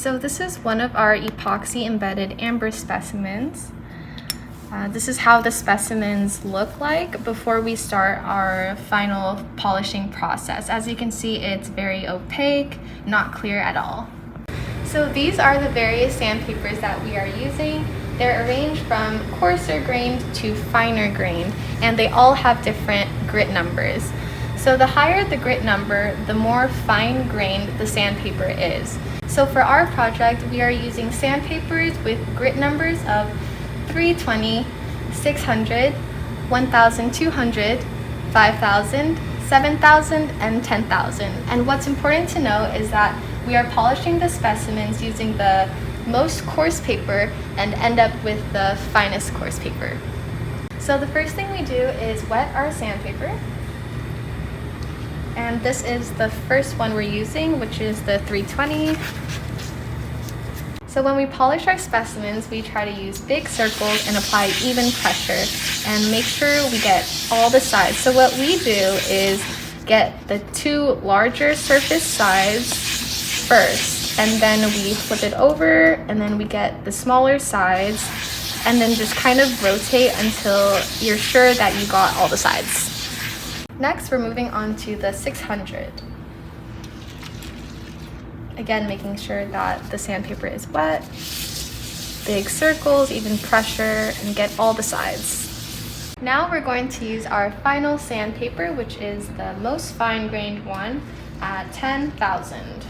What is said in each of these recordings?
So this is one of our epoxy embedded amber specimens. This is how the specimens look like before we start our final polishing process. As you can see, it's very opaque, not clear at all. So these are the various sandpapers that we are using. They're arranged from coarser grained to finer grained, and they all have different grit numbers. So the higher the grit number, the more fine grained the sandpaper is. So for our project, we are using sandpapers with grit numbers of 320, 600, 1200, 5000, 7000, and 10,000. And what's important to know is that we are polishing the specimens using the most coarse paper and end up with the finest coarse paper. So the first thing we do is wet our sandpaper. And this is the first one we're using, which is the 320. So when we polish our specimens, we try to use big circles and apply even pressure and make sure we get all the sides. So what we do is get the two larger surface sides first, and then we flip it over, and then we get the smaller sides, and then just kind of rotate until you're sure that you got all the sides. Next, we're moving on to the 600. Again, making sure that the sandpaper is wet, big circles, even pressure, and get all the sides. Now we're going to use our final sandpaper, which is the most fine-grained one at 10,000.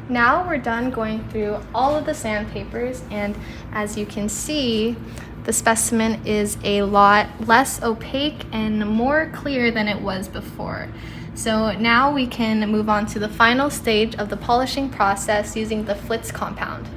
Now we're done going through all of the sandpapers, and as you can see, the specimen is a lot less opaque and more clear than it was before. So now we can move on to the final stage of the polishing process using the Flitz compound.